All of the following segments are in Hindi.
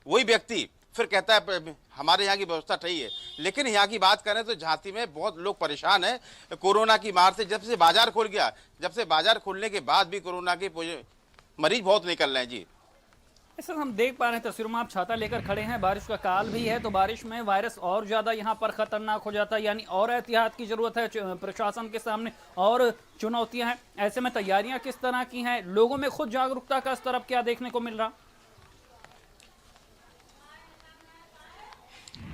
वही व्यक्ति फिर कहता है हमारे यहाँ की व्यवस्था सही है। लेकिन यहाँ की बात करें तो झांसी में बहुत लोग परेशान हैं कोरोना की मार से। जब से बाजार खुल गया, जब से बाजार खुलने के बाद भी कोरोना के मरीज बहुत निकल रहे हैं जी। सर हम देख पा रहे हैं तस्वीरों में, आप छाता लेकर खड़े हैं, बारिश का काल भी है, तो बारिश में वायरस और ज्यादा यहाँ पर खतरनाक हो जाता है, यानी और एहतियात की जरूरत है प्रशासन के सामने और चुनौतियां हैं। ऐसे में तैयारियां किस तरह की हैं, लोगों में खुद जागरूकता का स्तर अब क्या देखने को मिल रहा?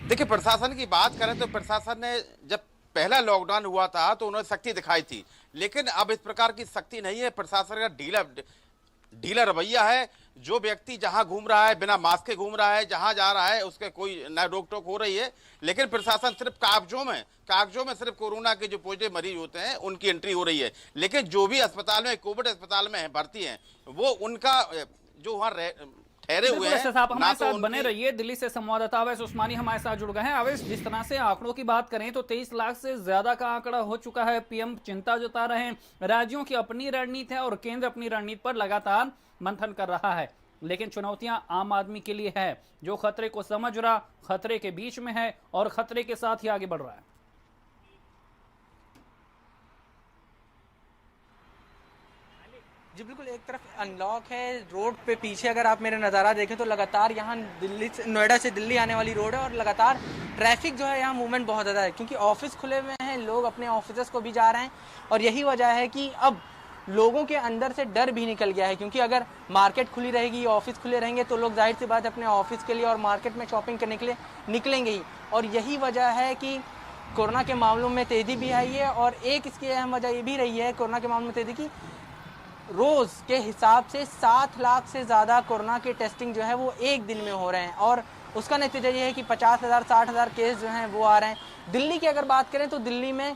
देखिए, प्रशासन की बात करें तो प्रशासन ने जब पहला लॉकडाउन हुआ था तो उन्होंने सख्ती दिखाई थी, लेकिन अब इस प्रकार की सख्ती नहीं है। प्रशासन का ढीला रवैया है। जो व्यक्ति जहां घूम रहा है बिना मास्क के घूम रहा है, जहां जा रहा है उसके कोई न रोक टोक हो रही है। लेकिन प्रशासन सिर्फ कागजों में सिर्फ कोरोना के जो पॉजिटिव मरीज होते हैं उनकी एंट्री हो रही है। लेकिन जो भी अस्पताल में, कोविड अस्पताल में भर्ती हैं, वो उनका जो वहां ठहरे हुए हैं। आप हमारे साथ बने रहिए। दिल्ली से संवाददाता अवैस उस्मानी हमारे साथ जुड़ गए हैं। अवैस, जिस तरह से आंकड़ों की बात करें तो 23 लाख से ज्यादा का आंकड़ा हो चुका है। पीएम चिंता जता रहे हैं। राज्यों की अपनी रणनीति है और केंद्र अपनी रणनीति पर लगातार मंथन कर रहा है, लेकिन चुनौतियां आम आदमी के लिए है, जो खतरे को समझ रहा, खतरे के बीच में है और खतरे के साथ ही आगे बढ़ रहा है। जी बिल्कुल, एक तरफ अनलॉक है, रोड पे पीछे अगर आप मेरा नज़ारा देखें तो लगातार यहाँ दिल्ली से, नोएडा से दिल्ली आने वाली रोड है और लगातार ट्रैफिक जो है यहाँ मूवमेंट बहुत ज़्यादा है, क्योंकि ऑफिस खुले हुए हैं, लोग अपने ऑफिस को भी जा रहे हैं। और यही वजह है कि अब लोगों के अंदर से डर भी निकल गया है, क्योंकि अगर मार्केट खुली रहेगी, ऑफिस खुले रहेंगे तो लोग जाहिर सी बात अपने ऑफिस के लिए और मार्केट में शॉपिंग करने के लिए निकलेंगे ही। और यही वजह है कि कोरोना के मामलों में तेज़ी भी आई है। और एक इसकी अहम वजह ये भी रही है कोरोना के मामलों में तेज़ी की, रोज़ के हिसाब से 7 लाख से ज़्यादा कोरोना के टेस्टिंग जो है वो एक दिन में हो रहे हैं और उसका नतीजा ये है कि 50,000 60,000 केस जो हैं वो आ रहे हैं। दिल्ली की अगर बात करें तो दिल्ली में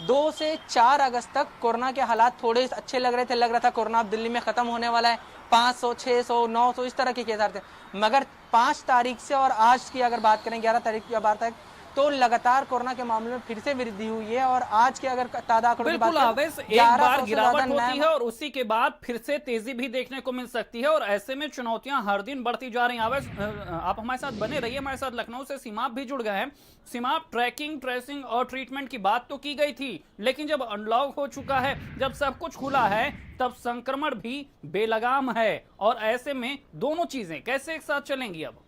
2 से 4 अगस्त तक कोरोना के हालात थोड़े अच्छे लग रहे थे, लग रहा था कोरोना अब दिल्ली में ख़त्म होने वाला है, 500 600 900 इस तरह के केस आ रहे थे। मगर 5 तारीख से और आज की अगर बात करें 11 तारीख की बात है तो लगातार कोरोना के मामले में फिर से वृद्धि हुई है और आज के अगर तादाद की बात करें, एक बार गिरावट होती है और उसी के बाद फिर से तेजी भी देखने को मिल सकती है और ऐसे में चुनौतियां हर दिन बढ़ती जा रही हैं। आप हमारे साथ बने रहिए। हमारे साथ लखनऊ से सीमाप भी जुड़ गए हैं। सीमाप, ट्रैकिंग, ट्रेसिंग और ट्रीटमेंट की बात तो की गई थी, लेकिन जब अनलॉक हो चुका है, जब सब कुछ खुला है, तब संक्रमण भी बेलगाम है और ऐसे में दोनों चीजें कैसे एक साथ चलेंगी? अब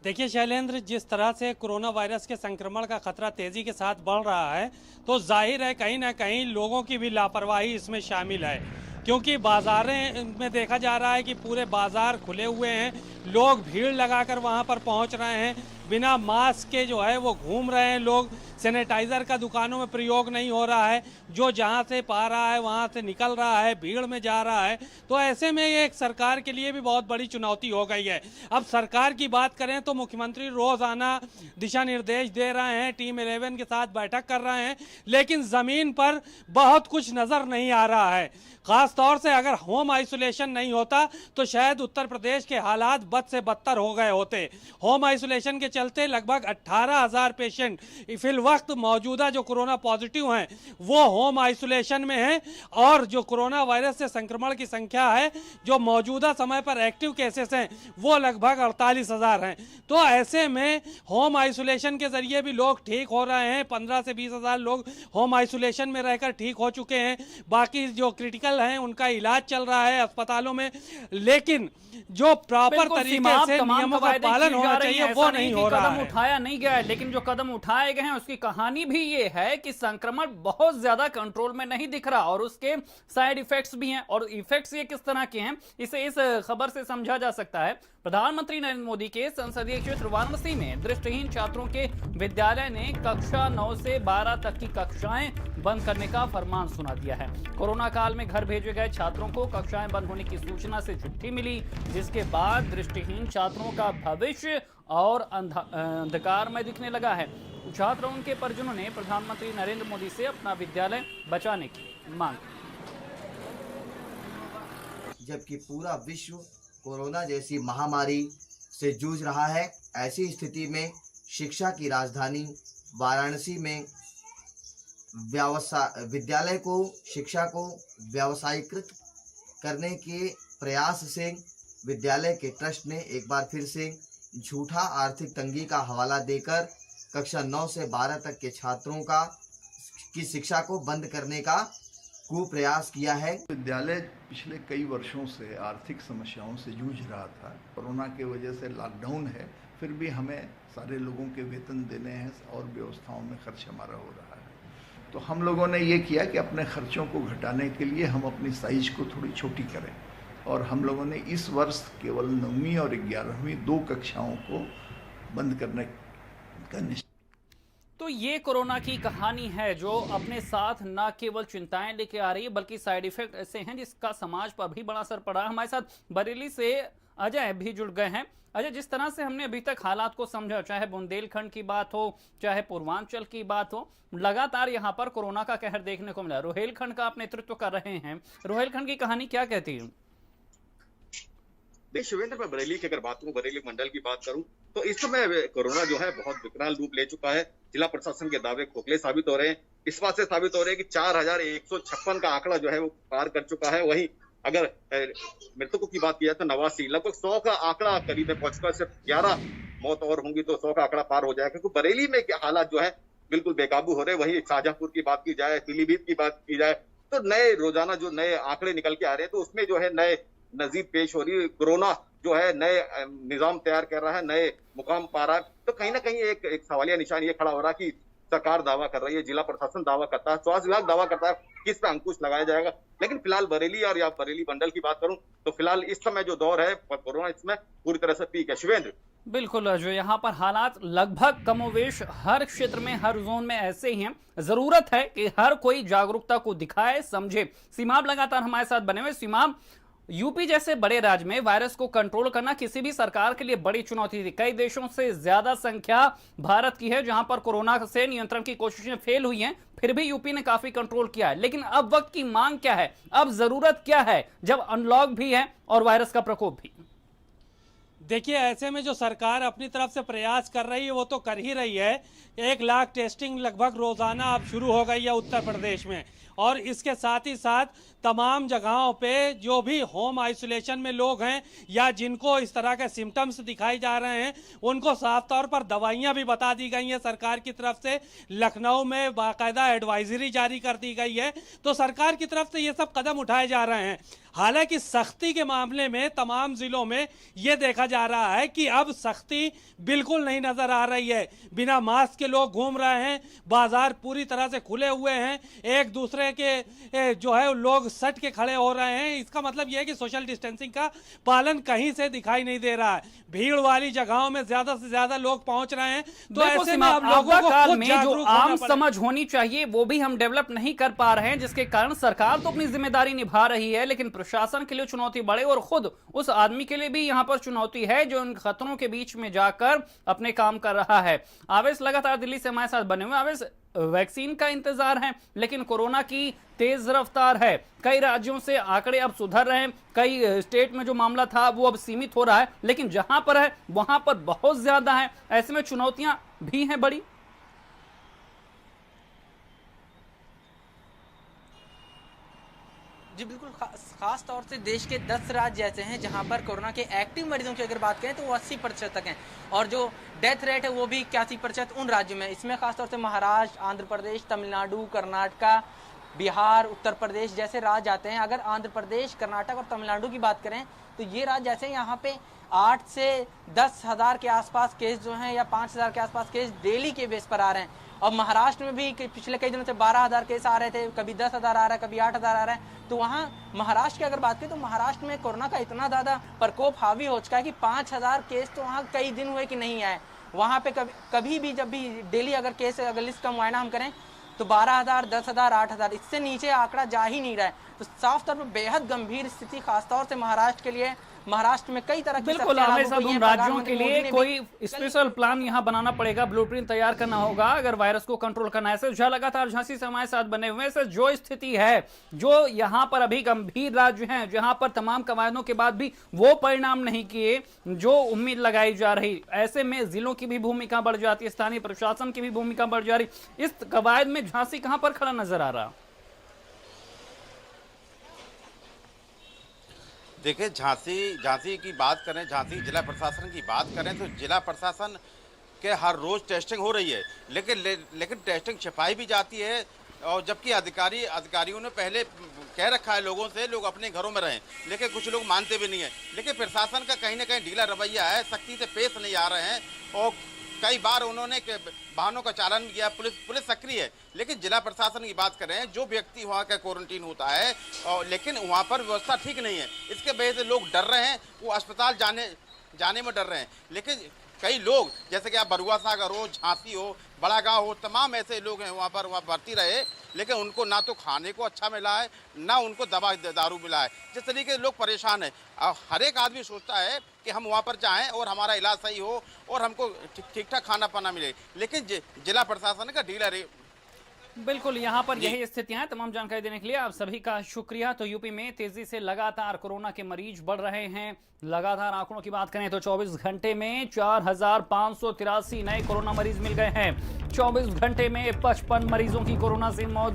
देखिए शैलेंद्र, जिस तरह से कोरोना वायरस के संक्रमण का खतरा तेज़ी के साथ बढ़ रहा है तो जाहिर है कहीं ना कहीं लोगों की भी लापरवाही इसमें शामिल है, क्योंकि बाज़ारें में देखा जा रहा है कि पूरे बाज़ार खुले हुए हैं, लोग भीड़ लगाकर वहां पर पहुंच रहे हैं, बिना मास्क के जो है वो घूम रहे हैं लोग। सैनिटाइज़र का दुकानों में प्रयोग नहीं हो रहा है, जो जहां से पा रहा है वहां से निकल रहा है, भीड़ में जा रहा है। तो ऐसे में ये एक सरकार के लिए भी बहुत बड़ी चुनौती हो गई है। अब सरकार की बात करें तो मुख्यमंत्री रोज़ाना दिशा निर्देश दे रहे हैं, टीम 11 के साथ बैठक कर रहे हैं, लेकिन ज़मीन पर बहुत कुछ नज़र नहीं आ रहा है। ख़ास तौर से अगर होम आइसोलेशन नहीं होता तो शायद उत्तर प्रदेश के हालात बद से बदतर हो गए होते। होम आइसोलेशन के चलते लगभग 18,000 पेशेंट फिल वक्त मौजूदा जो कोरोना पॉजिटिव हैं वो होम आइसोलेशन में हैं और जो कोरोना वायरस से संक्रमण की संख्या है जो मौजूदा समय पर एक्टिव केसेस हैं वो लगभग 48,000 हैं। तो ऐसे में होम आइसोलेशन के जरिए भी लोग ठीक हो रहे हैं। 15 से 20,000 लोग होम आइसोलेशन में रहकर ठीक हो चुके हैं। बाकी जो क्रिटिकल हैं उनका इलाज चल रहा है अस्पतालों में, लेकिन जो प्रॉपर तरीके से नियमों का पालन होना चाहिए वो नहीं हो रहा है। कदम उठाया नहीं गया है, लेकिन जो कदम उठाए गए हैं उसकी कहानी भी ये है कि संक्रमण बहुत ज्यादा कंट्रोल में नहीं दिख रहा और उसके साइड इफेक्ट्स भी हैं। और इफेक्ट्स ये किस तरह के हैं, इसे इस खबर से समझा जा सकता है। प्रधानमंत्री नरेंद्र मोदी के संसदीय क्षेत्र वाराणसी में दृष्टिहीन छात्रों के विद्यालय ने कक्षा 9 से 12 तक की कक्षाएं बंद करने का फरमान सुना दिया है। कोरोना काल में घर भेजे गए छात्रों को कक्षाएं बंद होने की सूचना से चिट्ठी मिली, जिसके बाद दृष्टिहीन छात्रों का भविष्य और अंधकार में दिखने लगा है। छात्र और उनके परिजनों ने प्रधानमंत्री नरेंद्र मोदी से अपना विद्यालय बचाने की मांग की। जबकि पूरा विश्व कोरोना जैसी महामारी से जूझ रहा है, ऐसी स्थिति में शिक्षा की राजधानी वाराणसी में विद्यालय को, शिक्षा को व्यावसायीकृत करने के प्रयास से विद्यालय के ट्रस्ट ने एक बार फिर से झूठा आर्थिक तंगी का हवाला देकर कक्षा 9 से 12 तक के छात्रों की शिक्षा को बंद करने का कुप्रयास किया है। विद्यालय पिछले कई वर्षों से आर्थिक समस्याओं से जूझ रहा था। कोरोना की वजह से लॉकडाउन है, फिर भी हमें सारे लोगों के वेतन देने हैं और व्यवस्थाओं में खर्च हमारा हो रहा है। तो हम लोगों ने ये किया कि अपने खर्चों को घटाने के लिए हम अपनी साइज को थोड़ी छोटी करें, और हम लोगों ने इस वर्ष केवल 9वीं और 11वीं 2 कक्षाओं को बंद करने का निश्चय। तो ये कोरोना की कहानी है जो अपने साथ न केवल चिंताएं लेके आ रही है बल्कि साइड इफेक्ट ऐसे हैं जिसका समाज पर भी बड़ा असर पड़ा है। हमारे साथ बरेली से अजय भी जुड़ गए हैं। अजय, जिस तरह से हमने अभी तक हालात को समझा, चाहे बुंदेलखंड की बात हो चाहे पूर्वांचल की बात हो, लगातार यहाँ पर कोरोना का कहर देखने को मिला। रोहेलखंड का आप नेतृत्व कर रहे हैं, रोहेलखंड की कहानी क्या कहती है? देखिए शिवेंद्र, मैं बरेली की अगर बात करूं, बरेली मंडल की बात करूं, तो इस समय कोरोना जो है बहुत विकराल रूप ले चुका है। जिला प्रशासन के दावे खोखले साबित हो रहे हैं। इस बात से साबित हो रहे हैं कि 4156 का आंकड़ा जो है वो पार कर चुका है। वहीं अगर मृतकों की बात की जाए तो 89, लगभग 100 का आंकड़ा करीब में पहुंचकर सिर्फ 11 मौत और होंगी तो 100 का आंकड़ा पार हो जाएगा। क्योंकि बरेली में हालात जो है बिल्कुल बेकाबू हो रहे हैं। वहीं शाहजहांपुर की बात की जाए, पीलीभीत की बात की जाए, तो नए रोजाना जो नए आंकड़े निकल के आ रहे हैं तो उसमें जो है नए नजीर पेश हो रही है। कोरोना जो है नए निजाम तैयार कर रहा है, नए मुकाम पा रहा है। तो कहीं ना कहीं एक सवालिया निशान ये खड़ा हो रहा है कि सरकार दावा कर रही है, जिला प्रशासन दावा करता है, स्वास्थ्य विभाग दावा करता है, किस पे अंकुश लगाया जाएगा। लेकिन फिलहाल बरेली और या बरेली मंडल की बात करूं तो फिलहाल इस समय जो दौर है कोरोना इसमें पूरी तरह से पीक है। शिवेंद्र, बिल्कुल, जो यहाँ पर हालात लगभग कमोवेश हर क्षेत्र में, हर जोन में ऐसे ही हैं। जरूरत है कि हर कोई जागरूकता को दिखाए, समझे। सीमाब लगातार हमारे साथ बने हुए। सीमाब, यूपी जैसे बड़े राज्य में वायरस को कंट्रोल करना किसी भी सरकार के लिए बड़ी चुनौती थी। कई देशों से ज्यादा संख्या भारत की है जहां पर कोरोना से नियंत्रण की कोशिशें फेल हुई हैं, फिर भी यूपी ने काफी कंट्रोल किया है। लेकिन अब वक्त की मांग क्या है, अब जरूरत क्या है जब अनलॉक भी है और वायरस का प्रकोप भी? देखिए, ऐसे में जो सरकार अपनी तरफ से प्रयास कर रही है वो तो कर ही रही है। 1 लाख टेस्टिंग लगभग रोजाना अब शुरू हो गई है उत्तर प्रदेश में, और इसके साथ ही साथ तमाम जगहों पे जो भी होम आइसोलेशन में लोग हैं या जिनको इस तरह के सिम्टम्स दिखाई जा रहे हैं उनको साफ तौर पर दवाइयां भी बता दी गई हैं सरकार की तरफ से। लखनऊ में बाकायदा एडवाइजरी जारी कर दी गई है। तो सरकार की तरफ से ये सब कदम उठाए जा रहे हैं। हालांकि सख्ती के मामले में तमाम जिलों में ये देखा जा रहा है कि अब सख्ती बिल्कुल नहीं नजर आ रही है। बिना मास्क के लोग घूम रहे हैं, बाजार पूरी तरह से खुले हुए हैं, एक दूसरे के जो है लोग सट के खड़े हो रहे हैं। इसका मतलब यह है कि सोशल डिस्टेंसिंग का पालन कहीं से दिखाई नहीं दे रहा है। भीड़ वाली जगहों में ज्यादा से ज्यादा लोग पहुंच रहे हैं। तो ऐसे में अब लोगों को खुद में जो जागरूक आम होना समझ होनी चाहिए वो भी हम डेवलप नहीं कर पा रहे हैं, जिसके कारण सरकार तो अपनी जिम्मेदारी निभा रही है लेकिन प्रशासन के लिए चुनौती बढ़े और खुद उस आदमी के लिए भी यहां पर चुनौती है जो इन खतरों के बीच में जाकर अपने काम कर रहा है। आवेश लगातार दिल्ली से हमारे साथ बने हुए। आवेश, वैक्सीन का इंतजार है लेकिन कोरोना की तेज रफ्तार है। कई राज्यों से आंकड़े अब सुधर रहे हैं, कई स्टेट में जो मामला था वो अब सीमित हो रहा है, लेकिन जहां पर है वहां पर बहुत ज्यादा है। ऐसे में चुनौतियां भी हैं बड़ी। जी बिल्कुल, खास तौर से देश के 10 राज्य ऐसे हैं जहां पर कोरोना के एक्टिव मरीजों की अगर बात करें तो वो 80% तक हैं, और जो डेथ रेट है वो भी 81% उन राज्यों में। इसमें खासतौर से महाराष्ट्र, आंध्र प्रदेश, तमिलनाडु, कर्नाटका, बिहार, उत्तर प्रदेश जैसे राज्य आते हैं। अगर आंध्र प्रदेश, कर्नाटक और तमिलनाडु की बात करें तो ये राज्य ऐसे हैं यहाँ पे 8 से 10 हज़ार के आसपास केस जो हैं या 5,000 के आसपास केस डेली के बेस पर आ रहे हैं। और महाराष्ट्र में भी पिछले कई दिनों से 12,000 केस आ रहे थे, कभी 10,000 आ रहा है, कभी 8,000 आ रहा है। तो वहाँ महाराष्ट्र की अगर बात करें तो महाराष्ट्र में कोरोना का इतना ज़्यादा प्रकोप हावी हो चुका है कि 5,000 केस तो वहाँ कई दिन हुए कि नहीं आए। वहाँ पे कभी भी जब भी डेली अगर केस अगर लिस्ट का मुआयना हम करें तो 12,000, 10,000, 8,000, इससे नीचे आंकड़ा जा ही नहीं रहा है। तो साफ तौर पर बेहद गंभीर स्थिति खासतौर से महाराष्ट्र के लिए। महाराष्ट्र में कई तरह की बिल्कुल, हमें सब उन राज्यों के लिए कोई स्पेशल प्लान यहाँ बनाना पड़ेगा, ब्लूप्रिंट तैयार करना होगा अगर वायरस को कंट्रोल करना है। ऐसे लगातार झांसी से हमारे साथ बने हुए हैं। जो स्थिति है, जो यहाँ पर अभी गंभीर राज्य हैं जहां पर तमाम कवायदों के बाद भी वो परिणाम नहीं किए जो उम्मीद लगाई जा रही, ऐसे में जिलों की भी भूमिका बढ़ जाती है, स्थानीय प्रशासन की भी भूमिका बढ़ जा रही। इस कवायद में झांसी कहां पर खड़ा नजर आ रहा? देखिए, झांसी की बात करें, झांसी जिला प्रशासन की बात करें तो जिला प्रशासन के हर रोज टेस्टिंग हो रही है, लेकिन टेस्टिंग छिपाई भी जाती है। और जबकि अधिकारियों ने पहले कह रखा है लोगों से लोग अपने घरों में रहें, लेकिन कुछ लोग मानते भी नहीं है। लेकिन प्रशासन का कहीं ना कहीं ढीला रवैया है, सख्ती से पेश नहीं आ रहे हैं। और कई बार उन्होंने वाहनों का चालन किया, पुलिस सक्रिय है। लेकिन जिला प्रशासन की बात करें, जो व्यक्ति वहाँ का क्वारंटीन होता है, और लेकिन वहाँ पर व्यवस्था ठीक नहीं है। इसके वजह से लोग डर रहे हैं, वो अस्पताल जाने में डर रहे हैं। लेकिन कई लोग, जैसे कि आप बरुआ सागर हो, झांसी हो, बड़ा गांव हो, तमाम ऐसे लोग हैं वहाँ भर्ती रहे, लेकिन उनको ना तो खाने को अच्छा मिला है, ना उनको दवा दारू मिला है। जिस तरीके से लोग परेशान हैं, हर एक आदमी सोचता है कि हम वहाँ पर जाएं और हमारा इलाज सही हो और हमको ठीक ठाक खाना पाना मिले, लेकिन जिला प्रशासन का ढीला बिल्कुल, यहाँ पर यही स्थितियां हैं। तमाम जानकारी देने के लिए आप सभी का शुक्रिया। तो यूपी में तेजी से लगातार कोरोना के मरीज बढ़ रहे हैं। लगातार आंकड़ों की बात करें तो 24 घंटे में 4583 नए कोरोना मरीज मिल गए हैं। 24 घंटे में 55 मरीजों की कोरोना से मौत